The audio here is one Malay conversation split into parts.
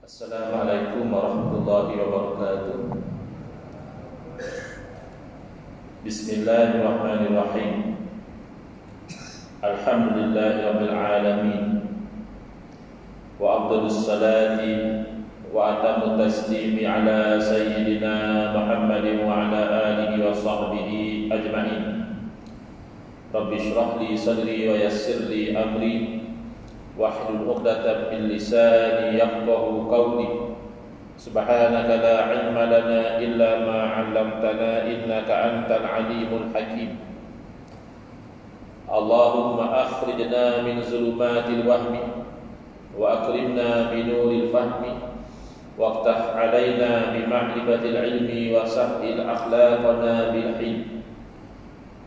Assalamualaikum warahmatullahi wabarakatuh. Bismillahirrahmanirrahim. Alhamdulillahirabbil alamin. Wa afdhalus salati wa atammu taslimi ala sayyidina Muhammadin wa ala alihi wa sahbihi ajma'in. Rabbi shrah li sadri wa yassir li amri wahlul 'uqdatam min lisani yafqahu qawli. Subhanaka la 'ilma lana illa ma 'allamtana innaka antal 'alimul hakim. Allahumma akhrijna min zulumatil wahmi wa akrimna bi nuril fahmi waftah 'alaina bi ma'rifatil 'ilmi wa sahhil akhlaqana bil hilm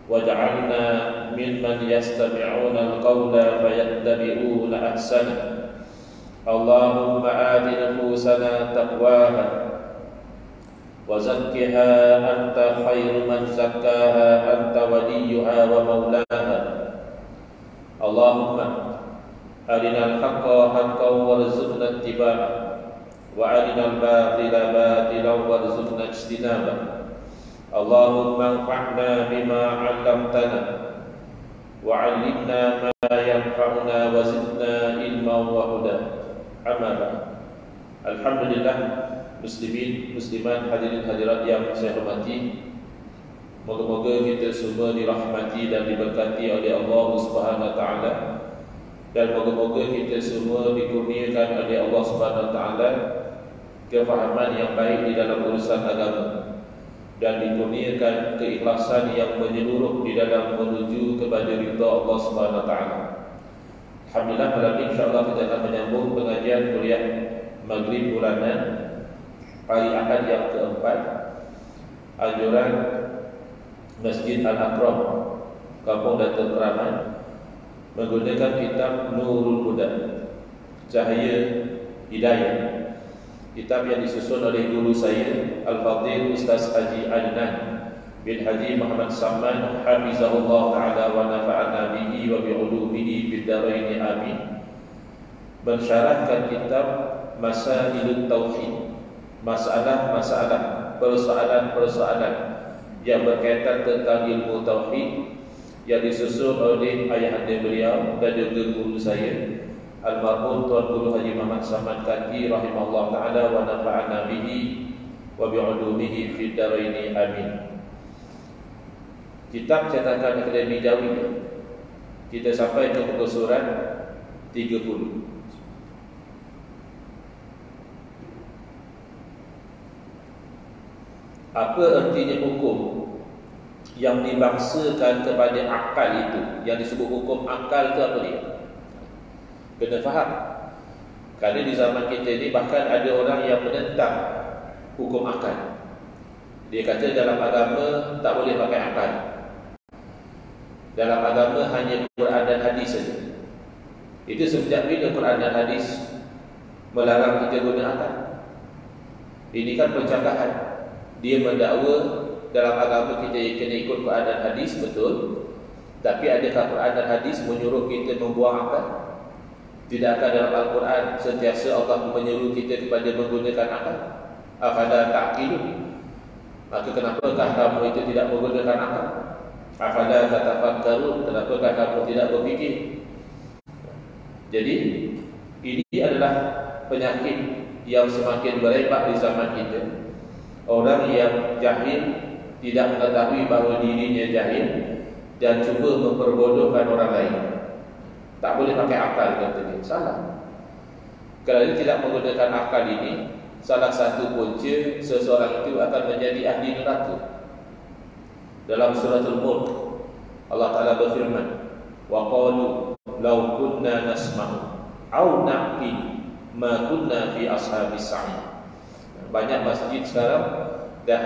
waj'alna mimman yastami'una al-qawla fayattabi'una ahsana. Allahumma ati nufusana taqwaha wa zakkiha anta khairu man zakkaha anta waliyuha wa maulaha. Allahumma arinal haqqa haqqan warzuqna ittiba'ah wa arinal batila batilan warzuqna ijtinabah. Allahumma anfa'na bima 'allamtana wa 'allimna ma yanfa'una wa zidna ilman wa huda. Amma ba'd. Alhamdulillah, muslimin muslimat hadirin hadirat yang saya hormati, moga-moga kita semua dirahmati dan diberkati oleh Allah Subhanahu wa taala, dan moga-moga kita semua dikurniakan oleh Allah Subhanahu wa taala kefahaman yang baik di dalam urusan agama dan dikurniakan keikhlasan yang menyeluruh di dalam menuju kepada ridha Allah Subhanahu wa taala. Alhamdulillah, malam ini insyaallah kita akan menyambung pengajian kuliah Maghrib bulanan hari Ahad yang keempat, anjuran Masjid Al-Akram, Kampung Datuk Keramat, menggunakan kitab Nurul Huda, Cahaya Hidayah, kitab yang disusun oleh guru saya Al-Fadhil Ustaz Haji Adnan bin Haji Muhammad Samman hafizahullah ta'ala wa nafa'ana bihi wa bi'ulumihi fid dharain amin. Mensyarahkan kitab Masailut Tauhid, masalah-masalah, persoalan-persoalan yang berkaitan tentang ilmu tauhid yang disusun oleh ayahanda beliau dan juga guru saya almarhum Tuan Guru Haji Muhammad Samman Kaki rahimahullah ta'ala wa nafa'ana bihi wa bi'ulumihi fid dharain amin. Kitab cetakan Akademi Jawi, kita sampai ke muka surat 30. Apa artinya hukum yang dibangsakan kepada akal itu? Yang disebut hukum akal itu apa dia? Kena faham. Kerana di zaman kita ini bahkan ada orang yang menentang hukum akal. Dia kata dalam agama tak boleh pakai akal. Dalam agama hanya Quran dan hadis saja. Itu sejak bila Quran dan hadis melarang kita guna akal? Ini kan percakapan. Dia mendakwa dalam agama kita kena ikut Quran dan hadis, betul. Tapi adakah Quran dan hadis menyuruh kita membuang akal? Tidakkah dalam Al-Quran sentiasa Allah menyuruh kita kepada menggunakan akal? Afala ta'qilun? Maka kenapakah kamu itu tidak menggunakan akal? Afala tatafakkarun? Kenapakah kamu tidak berfikir? Jadi ini adalah penyakit yang semakin berebak di zaman kita. Orang yang jahil, tidak mengetahui bahawa dirinya jahil dan cuba memperbodohkan orang lain. Tak boleh pakai akal, katanya. Salah. Kalau dia tidak menggunakan akal ini, salah satu punca seseorang itu akan menjadi ahli neraka. Dalam suratul Mulk, Allah Ta'ala berfirman, wa qalu law kunna nasma'u aw na'qilu ma kunna fi ashabis sa'id. Banyak masjid sekarang dah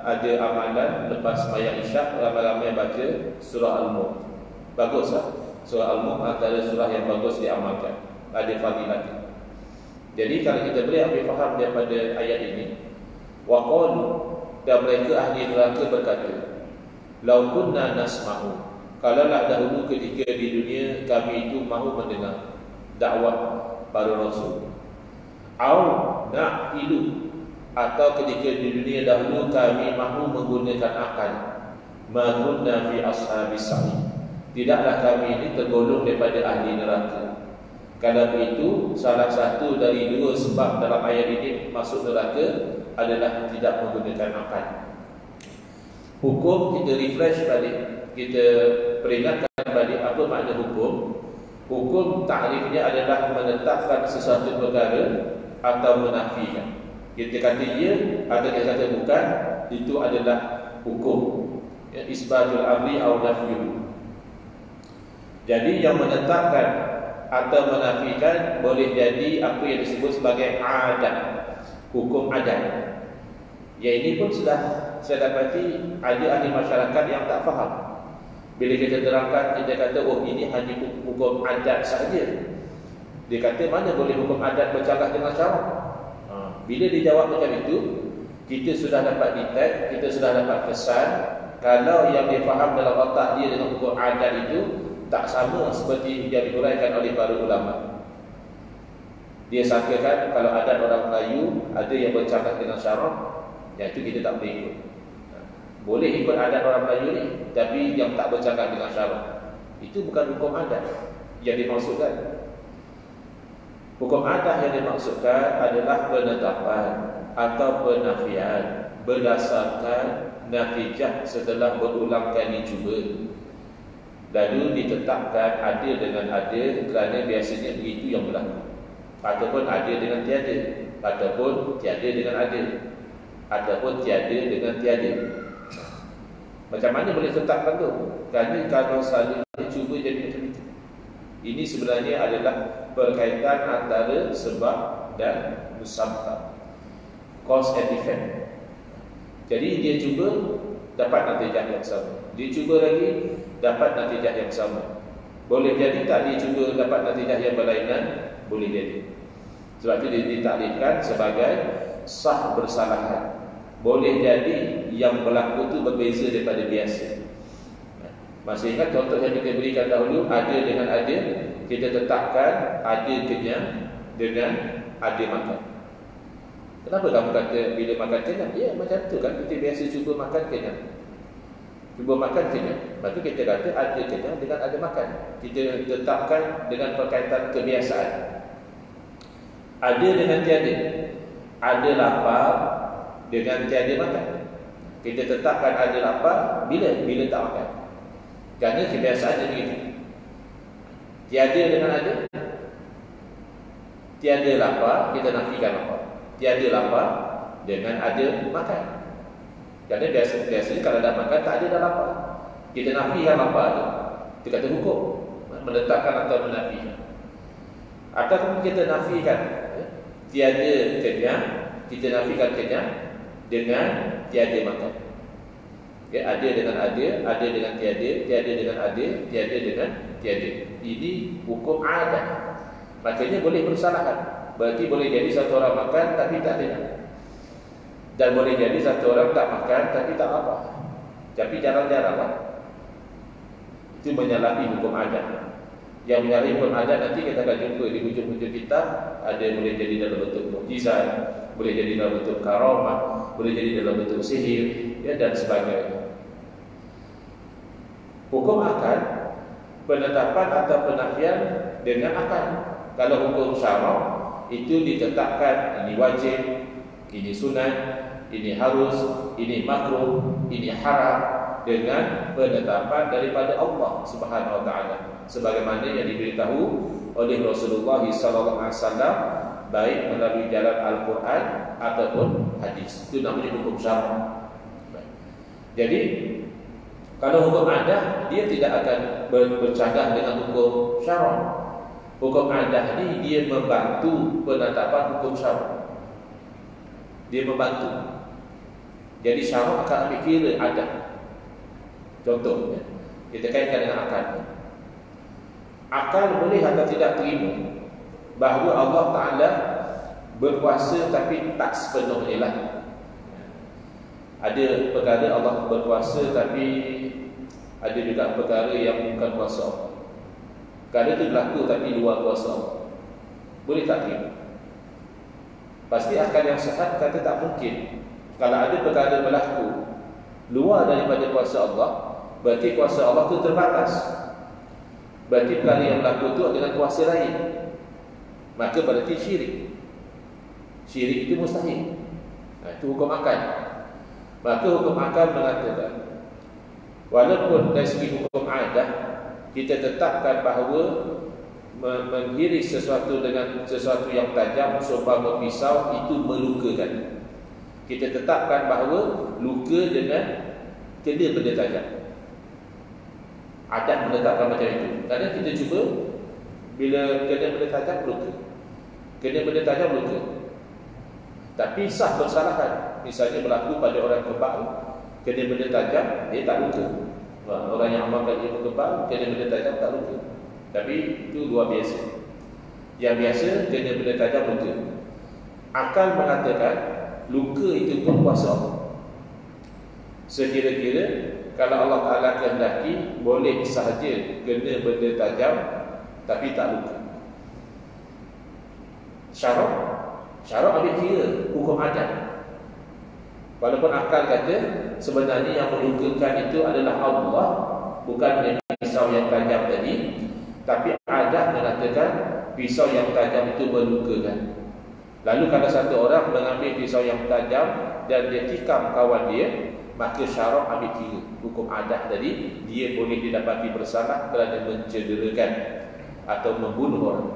ada amalan lepas sembahyang Isyak, ramai-ramai baca surah Al-Mulk. Baguslah. Surah Al-Mulk antara surah yang bagus diamalkan, ada fadilatnya. Jadi kalau kita boleh ambil faham daripada ayat ini, wa qalu, dan mereka ahli neraka berkata, lau kunna nasma'u, kalaulah dahulu ketika di dunia kami itu mahu mendengar dakwah para rasul, au na'qilu, atau ketika di dunia dahulu kami mahu menggunakan akal, ma kunna fi ashabis sa'id, tidaklah kami ini tergolong daripada ahli neraka. Kalau begitu, salah satu dari dua sebab dalam ayat ini masuk neraka adalah tidak menggunakan akal. Hukum kita refresh balik, kita peringatkan balik apa makna hukum. Hukum takrifnya adalah menetapkan sesuatu perkara atau menafikan. Kita kata ya atau kita kata bukan, itu adalah hukum. Ya, isbatul amri atau nafyu. Jadi yang menetapkan atau menafikan boleh jadi apa yang disebut sebagai adat, hukum adat. Ya, ini pun sudah saya dapati ada ahli masyarakat yang tak faham. Bila kita terangkan, kita kata oh ini hanya hukum adat saja. Dia kata mana boleh hukum adat bercanggah dengan syarak. Bila dijawab macam itu, kita sudah dapat detect, kita sudah dapat kesan kalau yang dia faham dalam otak dia dengan hukum adat itu tak sama seperti yang diuraikan oleh para ulama. Dia sangkakan kalau adat orang Melayu ada yang bercakap dengan syarak, yang itu kita tak boleh ikut. Boleh ikut adat orang Melayu ni, tapi yang tak bercakap dengan syarak, itu bukan hukum adat yang dimaksudkan. Hukum adat yang dimaksudkan adalah penetapan atau penafian berdasarkan natijah setelah berulang kali cuba, lalu ditetapkan ada dengan ada kerana biasanya begitu yang berlaku, ataupun ada dengan tiada, ataupun tiada dengan ada, ataupun tiada dengan tiada. Macam mana boleh tetapkan tu? Kerana kalau selalu cuba jadi macam itu. Ini sebenarnya adalah berkaitan antara sebab dan musabab, cause and effect. Jadi dia cuba dapat natijah yang sama, dia cuba lagi dapat natijah yang sama. Boleh jadi tak dia cuba dapat natijah yang berlainan? Boleh jadi. Sebab itu dia ditaklifkan sebagai sah bersalahan. Boleh jadi yang berlaku itu berbeza daripada biasa. Masih ingat contoh yang kita berikan dahulu, ada dengan ada, kita tetapkan ada kenyang dengan ada makan. Kenapa kamu kata bila makan kenyang? Ya macam tu kan, kita biasa cuba makan kenyang, cuba makan kenyang. Lepas tu kita kata ada kenyang dengan ada makan. Kita tetapkan dengan perkaitan kebiasaan. Ada dengan tiada, ada lapar dengan tiada makan. Kita tetapkan ada lapar bila tak makan, kerana kebiasaannya begitu. Tiada dengan ada, tiada lapar, kita nafikan lapar. Tiada lapar dengan ada makan, kerana biasanya kalau dah makan tak ada dah lapar. Kita nafikan lapar tu, itu kata hukum, menetapkan atau menafikan. Ataupun kita nafikan tiada kenyang, kita nafikan kenyang dengan tiada makan. Ya, ada dengan ada dengan tiada, tiada dengan ada, tiada dengan tiada. Ini hukum adat. Makanya boleh bersalahan. Berarti boleh jadi satu orang makan tapi tak kenyang, dan boleh jadi satu orang tak makan tapi tak lapar. Tapi jarang-jarang lah. Itu menyalahi hukum adat. Yang menyalahi hukum adat nanti kita akan jumpa di hujung-hujung kitab. Ada boleh jadi dalam bentuk mukjizat, boleh jadi dalam bentuk karamah, boleh jadi dalam bentuk sihir, ya, dan sebagainya. Hukum akal, penetapan atau penafian dengan akal. Kalau hukum syarak itu ditetapkan, ini wajib, ini sunat, ini harus, ini makruh, ini haram, dengan penetapan daripada Allah Subhanahu wa taala, sebagaimana yang diberitahu oleh Rasulullah sallallahu alaihi wasallam, baik melalui jalan Al-Quran ataupun hadis. Itu namanya hukum syarak. Jadi kalau hukum adat, dia tidak akan bercanggah dengan hukum syarak. Hukum adat ni dia membantu penetapan hukum syarak. Dia membantu. Jadi syarak akan ambil kira adat. Contohnya, kita kaitkan dengan akal. Akal boleh atau tidak terima bahawa Allah Ta'ala berkuasa tapi tak sepenuhnya lah. Ada perkara Allah berkuasa tapi ada juga perkara yang bukan kuasa Allah. Perkara itu berlaku tapi luar kuasa Allah. Boleh tak terima? Pasti akal yang sehat kata tak mungkin. Kalau ada perkara berlaku luar daripada kuasa Allah, berarti kuasa Allah itu terbatas. Berarti perkara yang berlaku itu dengan kuasa lain, maka berarti syirik. Syirik itu mustahil. Itu hukum akal. Maka hukum akal mengatakan, walaupun dari segi hukum adat kita tetapkan bahawa menghiris sesuatu dengan sesuatu yang tajam seumpama pisau itu melukakan. Kita tetapkan bahawa luka dengan kena benda tajam. Adat menetapkan macam itu. Kadang kita cuba bila kena benda tajam luka, kena benda tajam luka, tapi sah bersalahan. Misalnya berlaku pada orang kebal, kena benda tajam dia tak luka. Orang yang amalkan ilmu kebal kena benda tajam tak luka, tapi itu luar biasa. Yang biasa kena benda tajam luka. Akal mengatakan luka itu pun kuasa Allah. Sekira-kira kalau Allah Ta'ala kehendaki, boleh sahaja kena benda tajam tapi tak luka. Syarak ambil kira hukum adat. Walaupun akal kata sebenarnya yang melukakan itu adalah Allah, bukan pisau yang tajam tadi, tapi adat mengatakan pisau yang tajam itu melukakan. Lalu kalau satu orang mengambil pisau yang tajam dan dia tikam kawan dia, maka syarak ambil kira hukum adat tadi, dia boleh didapati bersalah kerana mencederakan atau membunuh orang.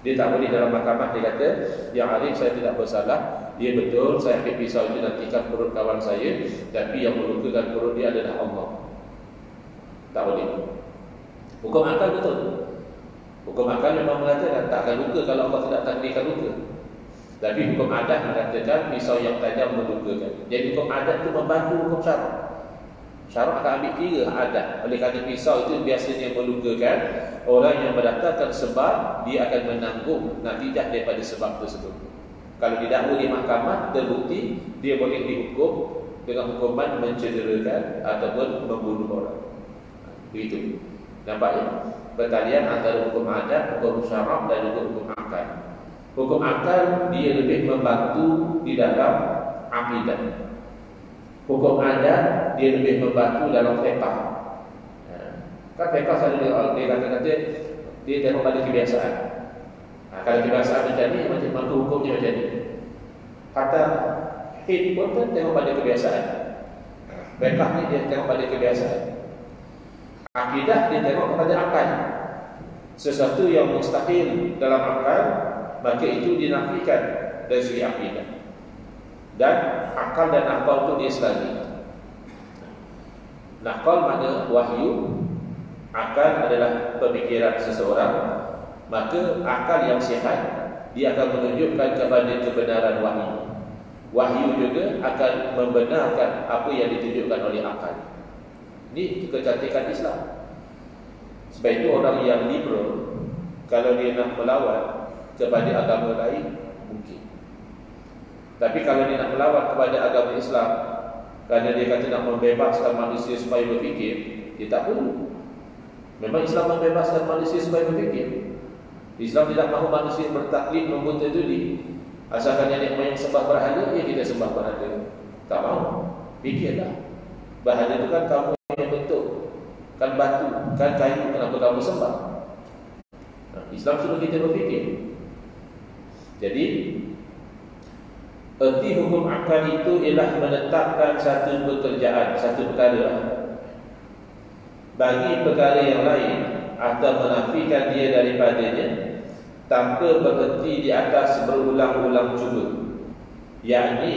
Dia tak boleh dalam mahkamah dia kata, yang Arif saya tidak bersalah, dia betul saya ambil pisau itu dan tikam perut kawan saya, tapi yang melukakan perut dia adalah Allah. Tak boleh. Hukum akal betul. Hukum akal memang mengatakan tak akan luka kalau Allah tidak takdirkan luka. Tapi hukum adat mengatakan pisau yang tajam melukakan. Jadi hukum adat itu membantu hukum syarak. Syarak akan ambil kira adat. Oleh kerana pisau itu biasanya melukakan, orang yang mendatangkan sebab dia akan menanggung natijah daripada sebab tersebut. Kalau didakwa di mahkamah terbukti, dia boleh dihukum dengan hukuman mencederakan ataupun membunuh orang. Begitu. Nampak ya? Pertalian antara hukum adat, hukum syarak dan juga hukum akal. Hukum akal dia lebih membantu di dalam akidah. Hukum adat dia lebih membantu dalam fiqh. Kan fiqh selalu dia kata-kata dia tengok pada kebiasaan. Kalau kebiasaan macam ni, macam hukumnya macam ni. Kata hid pun kan tengok pada kebiasaan. Fiqh ni dia tengok pada kebiasaan. Akidah dia tengok kepada akal. Sesuatu yang mustahil dalam akal, maka itu dinafikan dari segi akidah. Dan akal dan nakal itu dia selagi. Nakal makna wahyu, akal adalah pemikiran seseorang. Maka akal yang sihat dia akan menunjukkan kepada kebenaran wahyu. Wahyu juga akan membenarkan apa yang ditunjukkan oleh akal. Ini kecantikan Islam. Sebab itu orang yang liberal, kalau dia nak melawan kepada agama lain, mungkin. Tapi kalau dia nak melawan kepada agama Islam, kerana dia kata nak membebaskan manusia supaya berfikir, dia tak perlu. Memang Islam membebaskan manusia supaya berfikir. Islam tidak mahu manusia bertaklid membuta duri. Asalkan nenek moyang sembah berhala, ya kita sembah berhala. Tak mahu. Fikirlah. Berhala itu kan kamu yang bentuk, kan batu, kan kayu, kenapa kamu sembah? Islam suruh kita berfikir. Jadi erti hukum akal itu ialah menetapkan satu pekerjaan, satu perkara bagi perkara yang lain atau menafikan dia daripadanya tanpa berhenti di atas berulang-ulang cuba. Yakni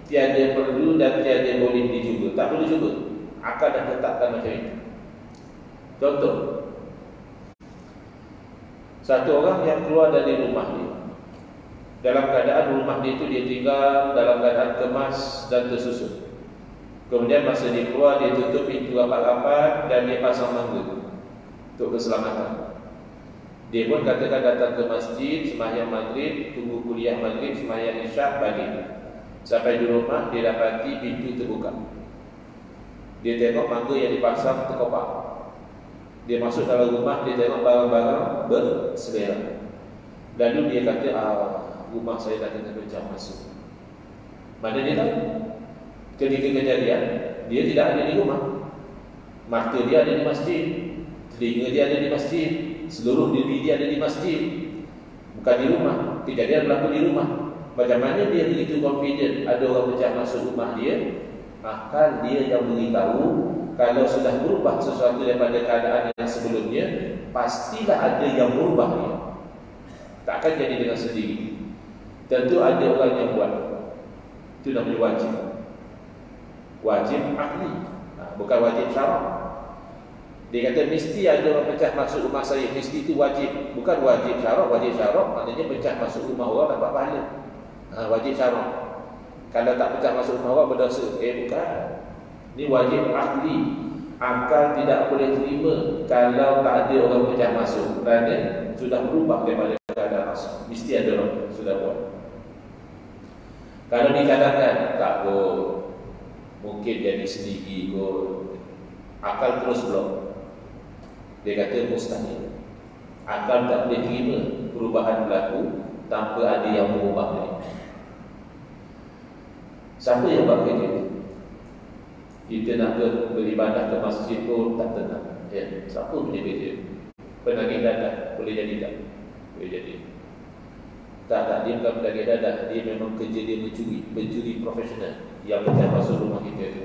tiada perlu dan tiada boleh dicuba. Tak perlu cuba. Akal dah tetapkan macam itu. Contoh, satu orang yang keluar dari rumah dia, dalam keadaan rumah dia itu dia tinggal dalam keadaan kemas dan tersusun. Kemudian masa dia keluar, dia tutup pintu rapat-rapat dan dia pasang mangga untuk keselamatan. Dia pun katakan datang ke masjid, sembahyang maghrib, tunggu kuliah maghrib, sembahyang isyak, balik. Sampai di rumah, dia dapati pintu terbuka. Dia tengok mangga yang dipasang terkopak. Dia masuk dalam rumah, dia tengok barang-barang berselerak. Lalu dia kata, rumah saya dah kena pecah masuk. Mana dia tahu? Ketika kejadian, dia tidak ada di rumah. Mata dia ada di masjid, telinga dia ada di masjid, seluruh diri dia ada di masjid, bukan di rumah. Kejadian berlaku di rumah. Macam mana dia begitu confident ada orang pecah masuk rumah dia? Akal dia yang beritahu kalau sudah berubah sesuatu daripada keadaan yang sebelumnya, pastilah ada yang berubah dia. Takkan jadi dengan sendiri. Tentu ada orang yang buat. Itu namanya wajib. Wajib akli, bukan wajib syarak. Dia kata mesti ada orang pecah masuk rumah saya, mesti itu wajib. Bukan wajib syarak. Wajib syarak maknanya pecah masuk rumah orang dapat pahala. Wajib syarak. Kalau tak pecah masuk rumah orang berdosa. Bukan. Ini wajib akli. Akal tidak boleh terima kalau tak ada orang pecah masuk, kerana sudah berubah daripada keadaan masuk. Mesti ada orang sudah buat. Kalau dikatakan tak kot, mungkin jadi sendiri kot, akal terus blok. Dia kata mustahil. Akal tak boleh terima perubahan berlaku tanpa ada yang mengubah dia. Siapa yang buat kerja itu? Kita nak beribadah ke masjid pun tak tenang. Siapa punya kerja? Penagih dadah, boleh jadi tak? Boleh jadi. Tak, dia bukan penagih dadah. Dia memang kerja dia mencuri, pencuri profesional yang pecah masuk rumah kita itu.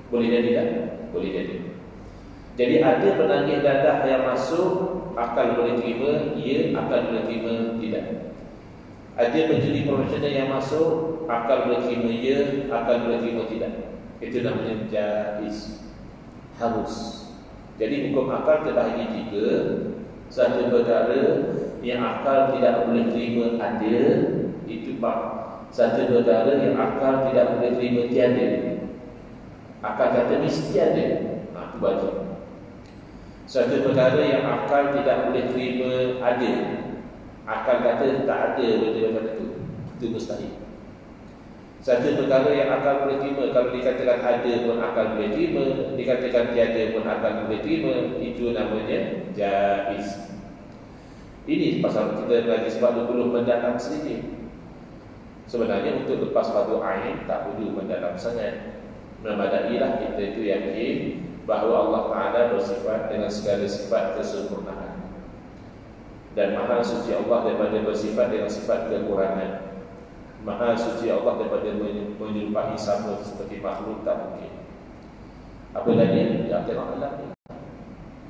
Boleh jadi tak? Boleh jadi. Jadi ada penagih dadah yang masuk, akal boleh terima, ya, akal boleh terima, tidak. Ada pencuri profesional yang masuk, akal boleh terima, ya, akal boleh terima, tidak. Itu namanya jaiz, harus. Jadi hukum akal terbahagi tiga. Satu perkara yang akal tidak boleh terima ada, itu bab. Satu perkara yang akal tidak boleh terima tiada. Akal kata mesti ada, itu wajib. Satu perkara yang akal tidak boleh terima ada, akal kata tak ada benda macam itu mustahil. Satu perkara yang akal boleh terima, kalau dikatakan ada pun akal boleh terima, dikatakan tiada pun akal boleh terima, itu namanya jaiz. Ini pasal kita lagi sebab 20 mendalam sedikit. Sebenarnya untuk lepas fardu ain tak perlu mendalam sangat. Memadailah kita itu yakin bahawa Allah Ta'ala bersifat dengan segala sifat kesempurnaan, dan maha suci Allah daripada bersifat dengan sifat kekurangan. Maha suci Allah daripada menyerupai sama seperti makhluk, tak mungkin. Apa lagi? Yang tengok alam ni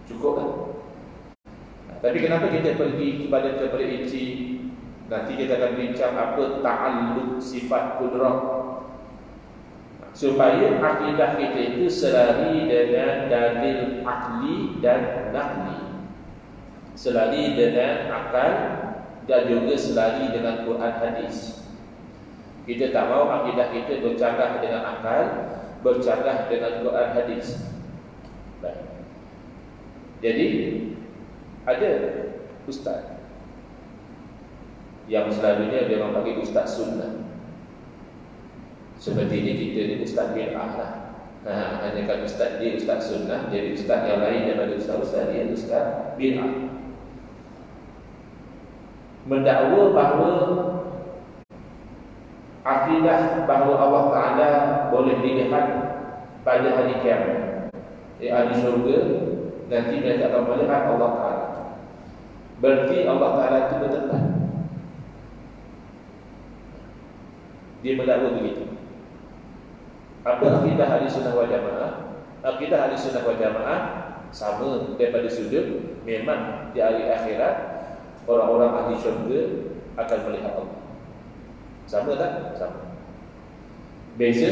cukup kan? Tapi kenapa kita pergi kepada terperinci? Nanti kita akan bincang apa ta'alluq sifat kudrah, supaya akidah kita itu selari dengan dalil akli dan nakli, selari dengan akal dan juga selari dengan Quran hadis. Kita tak mahu akidah kita bercanggah dengan akal, bercanggah dengan Quran hadis. Baik. Jadi ada ustaz yang selalunya dia orang panggil ustaz sunnah. Seperti ini kita ni ustaz bid'ah lah. Hanya kan ustaz dia ustaz sunnah, jadi ustaz yang lain daripada ustaz-ustaz dia ustaz bid'ah. Mendakwa bahawa akidah bahawa Allah Ta'ala boleh dilihat pada hari kiamat, hari syurga, nanti mereka akan melihat Allah Ta'ala. Berarti Allah Ta'ala itu bertempat. Dia mendakwa begitu. Apa akidah ahli sunnah wal jamaah? Akidah ahli sunnah wal jamaah sama daripada sudut memang di hari akhirat orang-orang ahli syurga akan melihat Allah. Sama tak? Sama. Beza,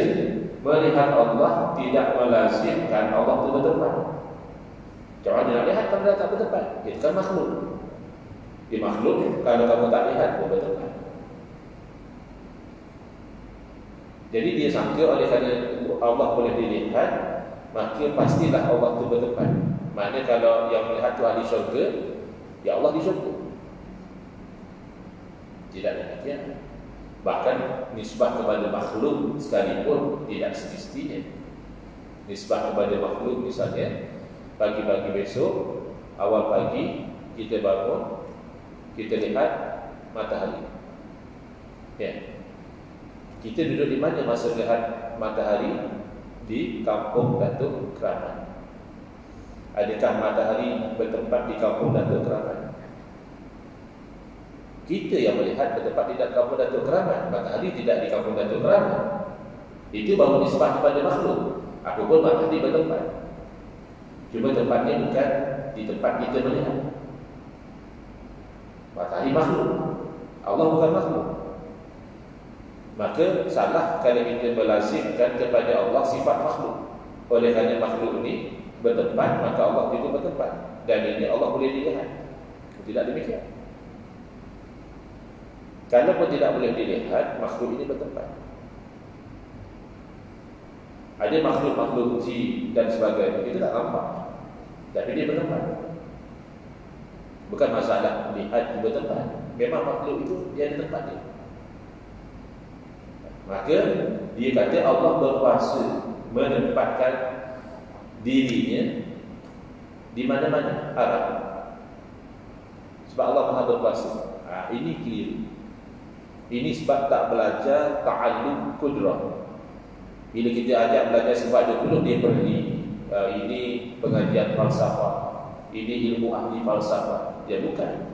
melihat Allah tidak melazimkan Allah itu bertempat. Jangan nak lihat kalau dia tak bertempat. Itu kan makhluk. Dia makhluk, kalau kamu tak lihat pun bertempat. Jadi dia sangka oleh kerana Allah boleh dilihat, maka pastilah Allah itu bertempat. Maknanya kalau yang melihat itu ahli syurga, ya Allah di syurga. Tidak demikian. Bahkan nisbah kepada makhluk sekalipun tidak semestinya. Nisbah kepada makhluk, misalnya pagi-pagi besok, awal pagi kita bangun, kita lihat matahari. Ya. Kita duduk di mana masa lihat matahari? Di kampung Datuk Keramat. Adakah matahari bertempat di kampung Datuk Keramat? Kita yang melihat bertempat di kampung Datuk Keramat. Matahari tidak di kampung Datuk Keramat. Itu baru nisbah kepada makhluk. Aku pun matahari bertempat. Cuma tempatnya bukan di tempat kita melihat. Matahari makhluk, Allah bukan makhluk. Maka salah kalau kita melazimkan kepada Allah sifat makhluk. Oleh kerana makhluk ini bertempat, maka Allah juga bertempat. Dan ini Allah boleh dilihat. Tidak demikian. Kalau pun tidak boleh dilihat, makhluk ini bertempat. Ada makhluk-makhluk jin dan sebagainya, kita tak nampak, tapi dia bertempat. Bukan masalah lihat di bertempat. Memang makhluk itu dia ada tempat dia. Maka dia kata Allah berkuasa menempatkan dirinya di mana-mana arah. Sebab Allah Maha berkuasa. Ini keliru. Ini sebab tak belajar ta'allum kudrah. Bila kita ajak belajar sifat 20, dia pergi ini pengajian falsafah, ini ilmu ahli falsafah. Ya bukan.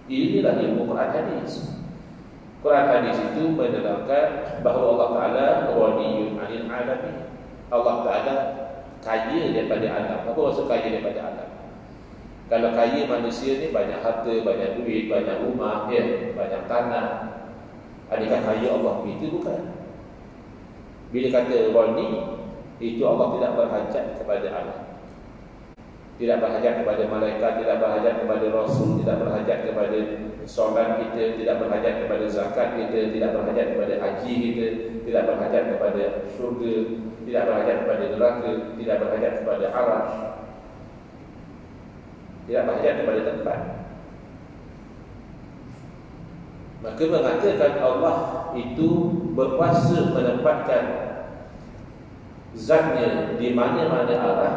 Inilah ilmu Quran hadis. Quran hadis itu menerangkan bahawa Allah Ta'ala ghaniyun 'anil 'alamin. Allah Ta'ala kaya daripada alam. Apa maksud kaya daripada alam? Kalau kaya manusia ni banyak harta, banyak duit, banyak rumah, ya, banyak tanah. Adakah kaya Allah begitu? Bukan. Bila kata ghani, itu Allah tidak berhajat kepada alam. Tidak berhajat kepada malaikat, tidak berhajat kepada Rasul, tidak berhajat kepada solat kita, tidak berhajat kepada zakat kita, tidak berhajat kepada haji kita, tidak berhajat kepada syurga, tidak berhajat kepada neraka, tidak berhajat kepada arasy, tidak berhajat kepada tempat. Maka mengatakan Allah itu berkuasa menempatkan zatnya di mana-mana arah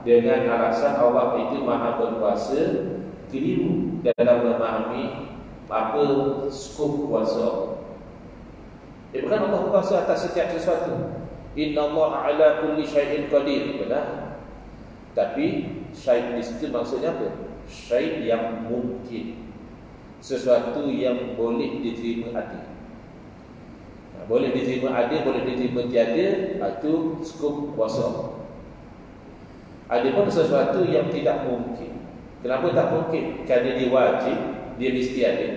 dengan alasan Allah itu Maha berkuasa, keliru dalam memahami apa skop kuasa Allah. Bukan Allah berkuasa atas setiap sesuatu. Inna Allah ala kulli syai'in qadir. Benar. Tapi syai' di situ maksudnya apa? Syai' yang mungkin, sesuatu yang boleh diterima adil. Boleh diterima adil, boleh diterima tiada, itu skop kuasa Allah. Ada pun sesuatu yang tidak mungkin. Kenapa tak mungkin? Kerana dia wajib, dia mesti ada.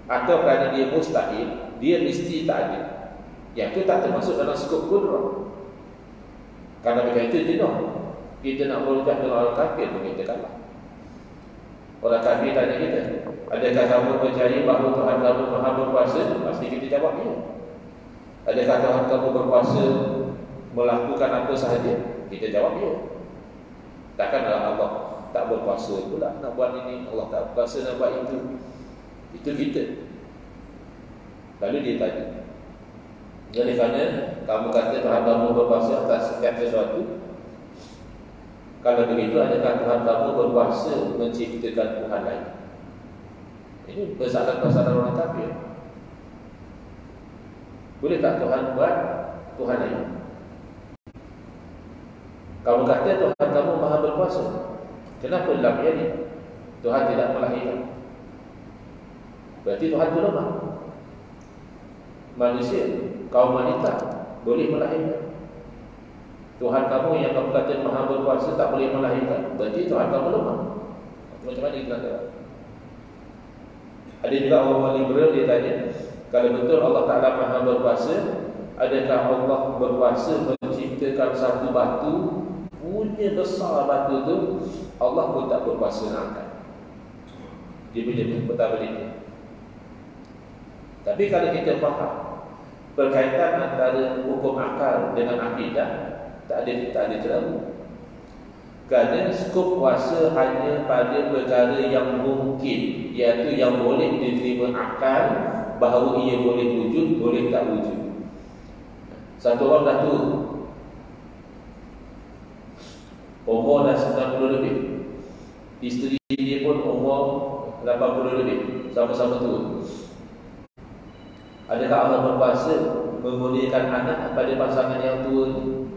Atau kerana dia mustahil, dia mesti tak ada. Yang itu tak termasuk dalam skop kudrah. Kerana macam itu jenuh. Kita nak berhujah dengan orang kafir pun kita kalah. Orang kafir tanya kita, adakah kamu percaya bahawa Tuhan kamu Maha berkuasa? Pasti kita jawab ya. Adakah Tuhan kamu berkuasa melakukan apa sahaja? Kita jawab ya. Takkanlah Allah tak berkuasa pula nak buat ini, Allah tak berkuasa nak buat itu. Itu kita. Lalu dia tanya, jadi kerana kamu kata Tuhan kamu berkuasa atas setiap sesuatu, kalau begitu adakah Tuhan kamu berkuasa menciptakan Tuhan lain? Ini persoalan-persoalan orang kafir. Boleh tak Tuhan buat Tuhan lain? Kamu kata Tuhan kamu Maha berkuasa, kenapa dalam ini Tuhan tidak melahirkan? Berarti Tuhan itu lemah. Manusia, kaum wanita boleh melahirkan. Tuhan kamu yang kamu kata Maha berkuasa tak boleh melahirkan, berarti Tuhan kamu lemah. Macam mana kita kata? Ada juga orang liberal dia tanya, kalau betul Allah Ta'ala Maha berkuasa, adakah Allah berkuasa menciptakan satu batu, punya besar batu tu, Allah pun tak berkuasa nak angkat? Dia punya pertama ini. Tapi kalau kita faham berkaitan antara hukum akal dengan akidah, tak ada ceramu. Kerana skop kuasa hanya pada perkara yang mungkin, iaitu yang boleh diterima akal, bahawa ia boleh wujud, boleh tak wujud. Satu orang dah tua, umur dah 90 lebih, isteri dia pun umur 80 lebih, sama-sama tua. Adakah Allah berkuasa memulihkan anak pada pasangan yang tua ini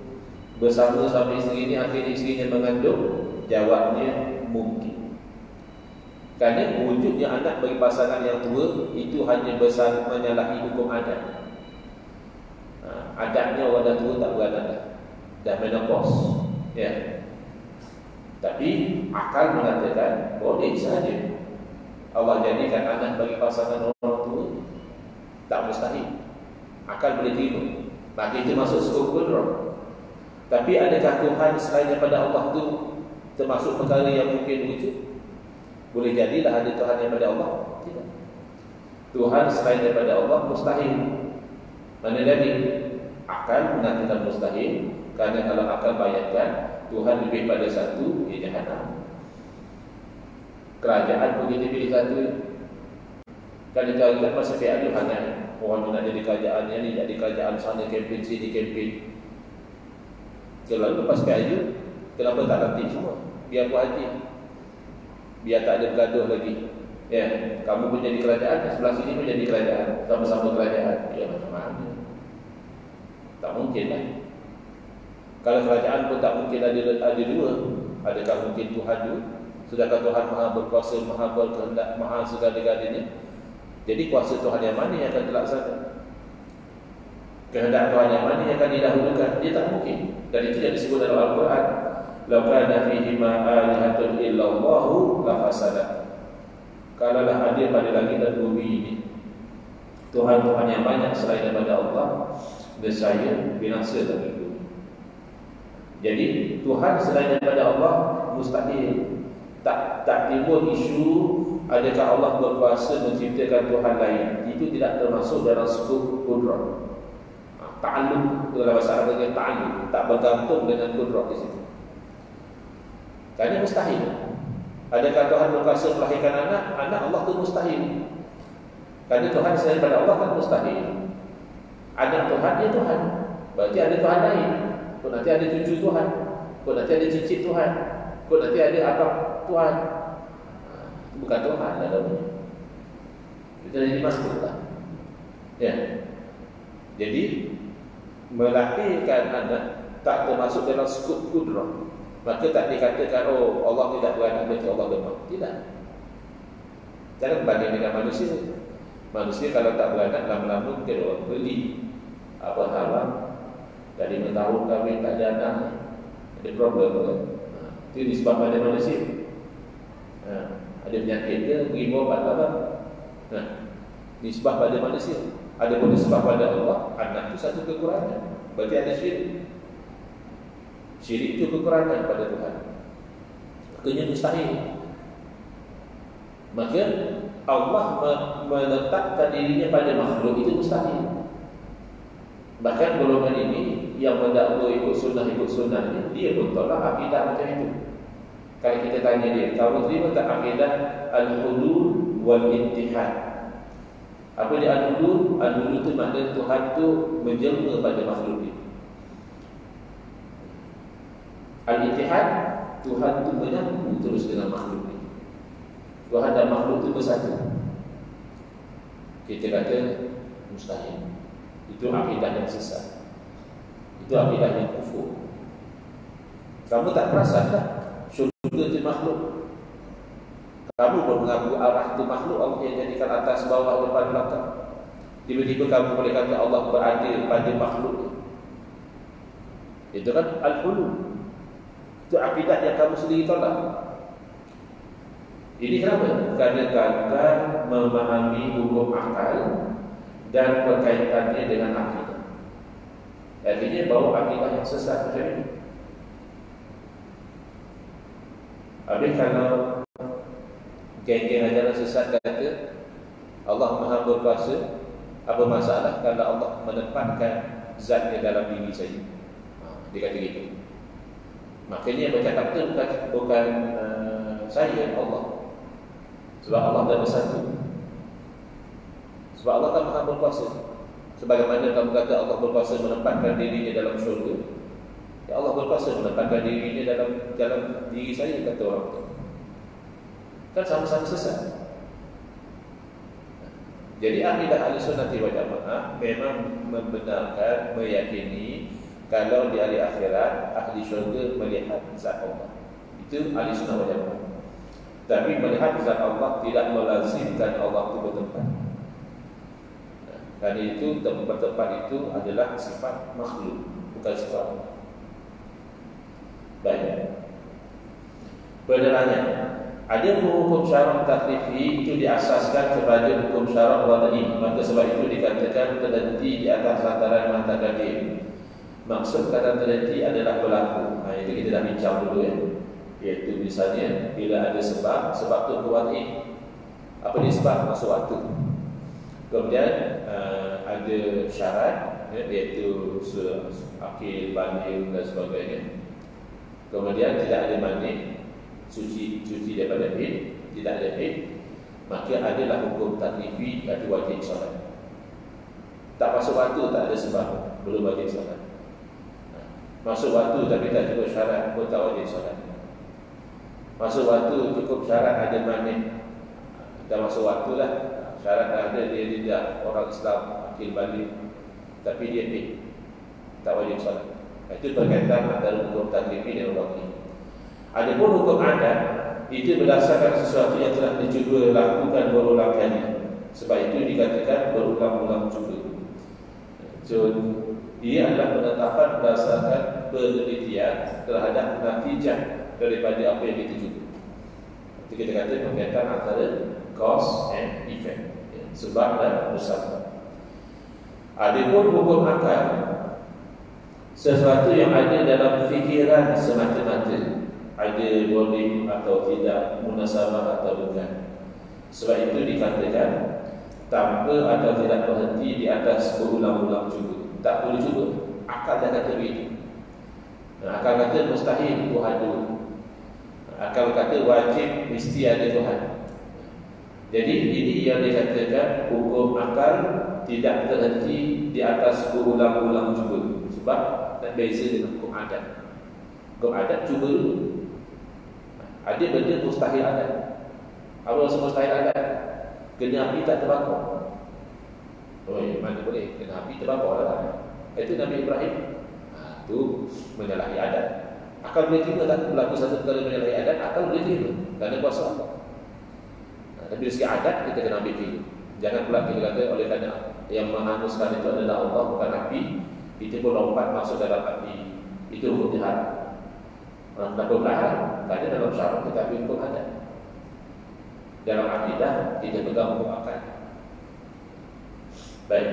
bersama suami isteri ini akhirnya isterinya mengandung? Jawabnya mungkin. Kerana wujudnya anak bagi pasangan yang tua itu hanya menyalahi hukum adat. Adatnya orang dah tua tak beranak dah menopause, ya. Tapi akal mengatakan boleh saja Allah jadikan anak bagi pasangan orang tua, tak mustahil. Akal boleh terima. Maka itu masuk skop kudrah. Tapi adakah Tuhan selain daripada Allah itu termasuk perkara yang mungkin wujud? Boleh jadilah ada Tuhan daripada Allah? Tidak. Tuhan selain daripada Allah mustahil. Mana jadi? Akal mengatakan mustahil. Kerana kalau akal bayangkan Tuhan lebih pada satu, ia jahanam. Kerajaan pun dia pilih satu. Kalau kita lihat masa PRU hanya orang nak jadi kerajaan yang ni, jadi kerajaan sana kempen sini kempen. Kalau lepas PRU, kenapa tak latih semua? Biar buat haji, biar tak ada bergaduh lagi. Ya, kamu pun jadi kerajaan, sebelah sini pun jadi kerajaan, sama-sama kerajaan. Ya, macam mana? Tak mungkin lah. Kalau kerajaan pun tak mungkin ada dua. Adakah mungkin Tuhan dua? Sedangkan Tuhan Maha berkuasa, Maha berkehendak, Maha segala-galanya. Jadi kuasa Tuhan yang mana yang akan terlaksana? Kehendak Tuhan yang mana yang akan didahulukan? Dia tak mungkin. Dan itu yang disebut dalam Al-Quran. Law kana fihima alihatun illallahu lafasadat. Kalaulah ada pada langit dan bumi ini Tuhan-Tuhan yang banyak selain daripada Allah, nescaya binasa bagi bumi. Jadi Tuhan selain daripada Allah mustahil. Tak timbul isu adakah Allah berkuasa menciptakan Tuhan lain. Itu tidak termasuk dalam skop kudrah. Ta'alluq dalam bahasa Arab dia ta'alluq, tak bergantung dengan kudrah di situ. Kerana mustahil. Adakah Tuhan berkuasa melahirkan anak? Anak Allah itu mustahil. Kerana Tuhan selain daripada Allah kan mustahil. Anak Tuhan dia Tuhan. Berarti ada Tuhan lain. Kau nanti ada cucu Tuhan, kau nanti ada cicit Tuhan, kau nanti ada abang Tuhan. Bukan Tuhan lah namanya. Itu jadi makhluk lah. Ya. Jadi melahirkan anak tak termasuk dalam skop kudrah. Maka tak dikatakan oh Allah tidak beranak berarti Allah lemah. Tidak. Jangan banding dengan manusia. Manusia kalau tak beranak lama-lama dia orang beli apa haram. Dari 5 tahun kahwin tak ada anak, ada problem kan? Itu disebabkan pada manusia. Ada penyakit ke, beri obat apa? Disebab pada manusia. Ada pun disebab pada Allah. Anak itu satu kekurangan. Berarti ada syirik. Syirik itu kekurangan pada Tuhan. Makanya mustahil. Maka Allah meletakkan dirinya pada makhluk itu mustahil. Bahkan golongan ini yang mendakwa ikut sunnah ni, dia pun tolak akidah macam itu. Kalau kita tanya dia, kamu terima tak akidah al-hulul wal-ittihad? Apa dia al-hulul? Al-hulul itu makna Tuhan tu menjelma pada makhluk ini. Al-ittihad, Tuhan tu menyambung terus dengan makhluk ini. Tuhan dan makhluk itu bersatu. Kita kata mustahil. Itu akidah yang sesat. Itu akidah yang kufur. Kamu tak perasan tak? Syurga itu makhluk. Kamu pun mengaku arah itu makhluk. Allah yang jadikan atas, bawah, depan, belakang. Tiba-tiba kamu boleh kata Allah beradil pada makhluk. Itu kan al-hulul. Itu akidah yang kamu sendiri tolak. Ini kenapa? Kerana gagal memahami hukum akal dan berkaitannya dengan akidah. Akhirnya bawa akidah yang sesat macam ini. Habis kalau geng-geng ajaran sesat kata Allah Maha berkuasa, apa masalah kalau Allah menempatkan zatnya dalam diri saya? Dia kata gitu. Makanya bercakap itu bukan saya, Allah. Sebab Allah dah bersatu. Sebab Allah kan Maha berkuasa. Sebagaimana kamu kata Allah berkuasa menempatkan dirinya dalam syurga, ya Allah berkuasa menempatkan dirinya dalam diri saya, kata orang itu. Kan sama-sama sesat. Jadi akidah Ahlussunnah wal Jamaah memang membenarkan, meyakini kalau di hari akhirat ahli syurga melihat zat Allah. Itu Ahlussunnah wal Jamaah. Tapi melihat zat Allah tidak melazimkan Allah itu bertempat. Karena itu bertempat itu adalah sifat makhluk, bukan sifat Allah. Baik. Penerangan. Ada hukum syarak taklifi itu diasaskan kepada hukum syarak wad'i. Maka sebab itu dikatakan terhenti di atas lantaran mata kadir. Maksud kata terhenti adalah berlaku. Itu kita dah bincang dulu ya. Iaitu misalnya bila ada sebab itu wad'i. Apa dia sebab? Masuk waktu. Kemudian ada syarat iaitu akil, baligh dan sebagainya. Kemudian tidak ada mani, suci daripada haid, tidak ada haid, maka adalah hukum taklifi, ada wajib solat. Tak masuk waktu, tak ada sebab, belum wajib solat. Masuk waktu tapi tak cukup syarat, pun tak wajib solat. Masuk waktu cukup syarat, ada mani, dah masuk waktu lah. Syarat dah ada, dia tidak orang Islam, akil, baligh, tapi dia haid, tak wajib solat. Itu berkaitan antara hukum taklifi dan wad'i. Adapun hukum adat itu berdasarkan sesuatu yang telah dicuba lakukan berulang kali. Sebab itu dikatakan berulang-ulang cuba. So, ia adalah penetapan berdasarkan penelitian terhadap natijah daripada apa yang kita cuba. Itu kita kata berkaitan antara cause and effect, sebab dan usaha. Adapun hukum akal, sesuatu yang ada dalam fikiran semata-mata, ada boleh atau tidak, munasabah atau bukan. Sebab itu dikatakan tanpa atau tidak berhenti di atas berulang-ulang cuba. Tak boleh cuba. Akal dah kata begini. Akal kata mustahil Tuhan dulu. Akal kata wajib mesti ada Tuhan. Jadi ini yang dikatakan hukum akal tidak terhenti di atas berulang-ulang cuba. Sebab tak beza dengan hukum adat. Hukum adat cuba dulu. Ada benda mustahil adat. Apa maksud mustahil adat? Kena api tak terbakar. Oh, mana boleh kena api terbakar lah. Itu Nabi Ibrahim. Itu menyalahi adat. Akal boleh terima tak berlaku satu perkara menyalahi adat? Akal boleh terima kerana kuasa Allah. Tapi dari segi adat kita kena ambil dulu. Jangan pula kita kata oleh kerana yang menghanguskan itu adalah Allah, bukan api, kita pun lompat masuk dalam api. Itu hukum jahat. Kenapa berlahan? Kerana dalam syarat kita ambil hukum adat. Dalam akidah kita pegang hukum akal. Baik.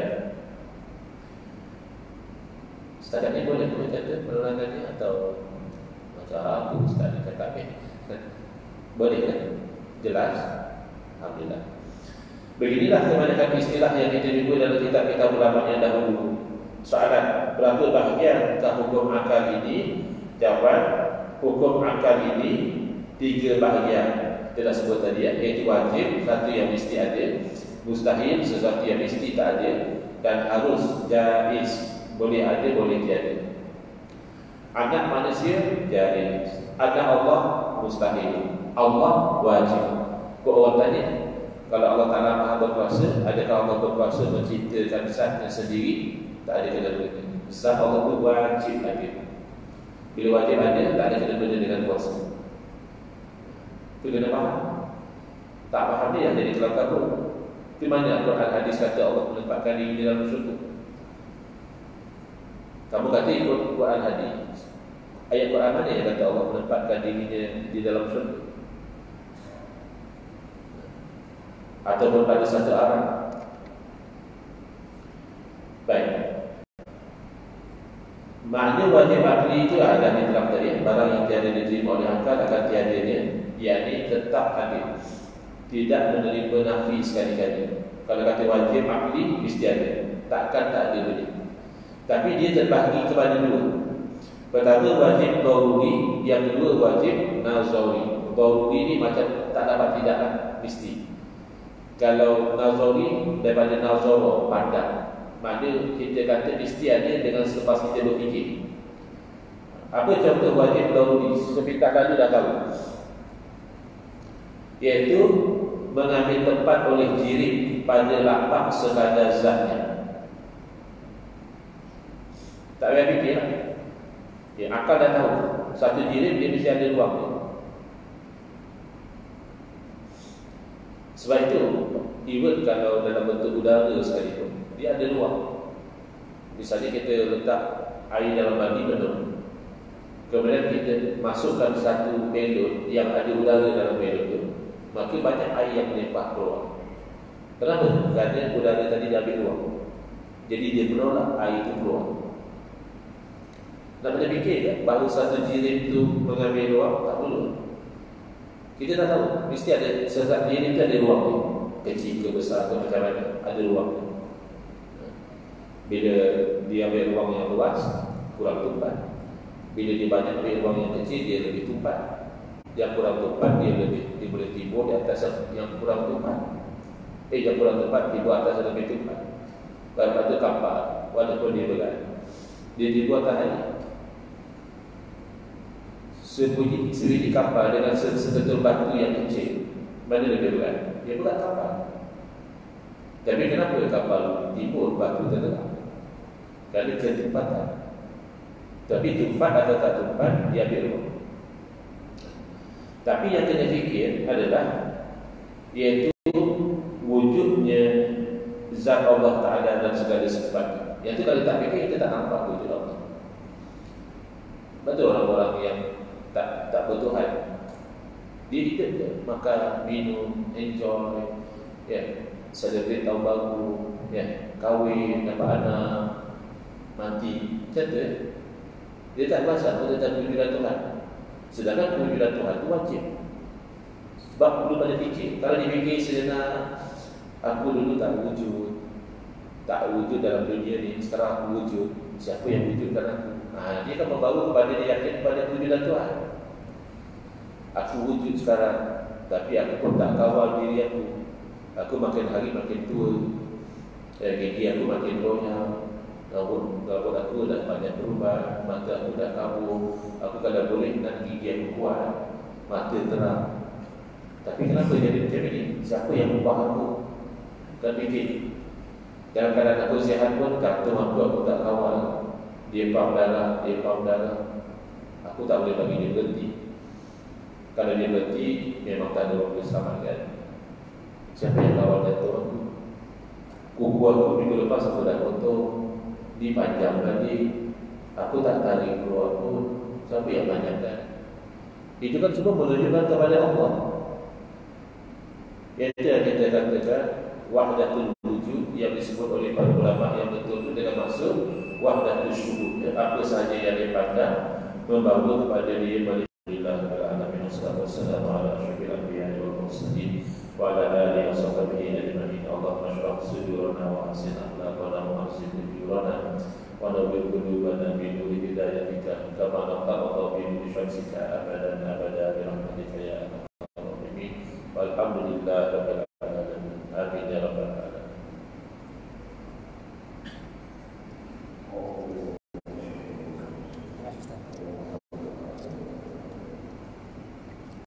Setakat ini boleh kata penerangannya atau macam apa Ustaz ni kata ni? Boleh kan? Jelas? Alhamdulillah. Beginilah kebanyakan istilah yang kita jumpa dalam kitab-kitab ulama yang dahulu. Soalan, berapa bahagian hukum akal ini? Jawapan, hukum akal ini 3 bahagian. Kita dah sebut tadi ya, iaitu wajib, satu yang mesti ada, mustahil, sesuatu yang mesti tak ada, dan harus, jaiz, boleh ada, boleh tiada. Anak manusia jaiz, anak Allah mustahil, Allah wajib. Kau orang tanya, kalau Allah Ta'ala Maha berkuasa, adakah Allah berkuasa menciptakan zatnya sendiri? Tak ada kena-mena. Zat Allah itu wajib ada. Bila wajib ada, tak ada kena-mena dengan kuasa. Itu kena faham. Tak faham dia yang jadi kelakar pun. Di mana Al-Quran hadis kata Allah menempatkan diri di dalam syurga? Kamu kata ikut Quran hadis. Ayat Quran mana yang kata Allah menempatkan dirinya di dalam syurga? Ataupun pada satu arah? Baik. Makna wajib akli itu adalah yang telah tadi, barang yang tiada diterima oleh akal akan tiadanya, yakni tetap hadir, tidak menerima nafi sekali-kali. Kalau kata wajib akli mesti ada, takkan tak ada benda. Tapi dia terbagi kepada 2. Pertama wajib daruri, yang kedua wajib nazari. Daruri ni macam tak dapat tidak lah, mesti. Kalau nazari daripada nazara, pandang, maknanya kita kata mesti ada dengan selepas kita berfikir. Apa contoh wajib daruri? Sebentar lalu dah tahu, iaitu mengambil tempat oleh jirim pada lapak sekadar zatnya. Tak payah fikir. Ya, akal dah tahu. Satu jirim dia mesti ada ruang. Sebab itu, even kalau dalam bentuk udara sekalipun, dia ada ruang. Misalnya kita letak air dalam mandi penuh, kemudian kita masukkan satu belon yang ada udara dalam belon itu, maka banyak air yang melimpah keluar. Kenapa? Kerana udara tadi dah ambil ruang. Jadi dia menolak air itu keluar. Nak boleh fikir kan? Baru satu jirim itu mengambil ruang, tak perlu. Kita dah tahu, mesti ada sesat jirim itu ada ruang ni. Kecil ke besar ke macam mana, ada ruang. Bila dia ambil ruang yang luas, kurang tumpat. Bila dia banyak ambil ruang yang kecil, dia lebih tumpat. Yang kurang tumpat, dia boleh timbul di atas yang kurang tumpat. Yang kurang tumpat, timbul atas yang lebih tumpat. Lepas tu kapal, walaupun dia berat, dia timbul atas air. Sebiji kapal dengan seketul batu yang kecil, mana lebih berat? Dia berat kapal. Tapi kenapa kapal timbul batu terdekat? Kerana ketempatan. Tapi tumpat atau tak tumpat, dia ambil ruang. Tapi yang kena fikir adalah iaitu wujudnya zat Allah Ta'ala dalam segala sifat. Yang itu kalau tak fikir, kita tak nampak wujud Allah. Betul orang-orang yang tak bertuhan, dia hidup je, makan, minum, enjoy, celebrate tahun baru, kahwin, dapat anak, mati, macam tu. Dia tak rasa pun tentang kewujudan Tuhan. Sedangkan kewujudan Tuhan itu wajib. Sebab perlu pada fikir. Kalau dipikir sejenak, aku dulu tak wujud dalam dunia ni, sekarang aku wujud. Siapa yang wujudkan aku? Dia akan membawa kepada dia yakin kepada kewujudan Tuhan. Aku wujud sekarang, tapi aku pun tak kawal diri aku. Aku makin hari makin tua, gigi aku makin banyak, rambut aku dah banyak berubah, mata aku dah kabur. Aku kalau boleh nak gigi aku kuat, mata terang. Tapi kenapa jadi macam ini? Siapa yang ubah aku? Bukan fikir. Dalam keadaan aku sihat pun, kata mampu aku tak kawal. Dia pam darah. Aku tak boleh bagi dia berhenti. Kalau dia berhenti, memang tak ada orang berselamatkan. Siapa yang kawal jatuh aku? Kuku aku minggu lepas aku dah potong, dipanjang lagi. Aku tak tarik keluar pun. Siapa yang panjangkan? Itu kan semua menunjukkan kepada Allah. Yang itu yang kita katakan wahdatul wujud, yang disebut oleh para ulama yang betul itu dengan maksud wahdatul syuhud. Apa sahaja yang dipandang membawa kepada dia balik. Wassalamu ala asyrafil anbiya'i wal mursalin wa ala alihi wa sahbihi ajma'in. Allahumma shrah sudurana wa ahsin akhlaqana wa ahsin fujurana wa nawwir qulubana bi nuri hidayatika kama naqara bi nuri syamsika abadan abada bi rahmatika ya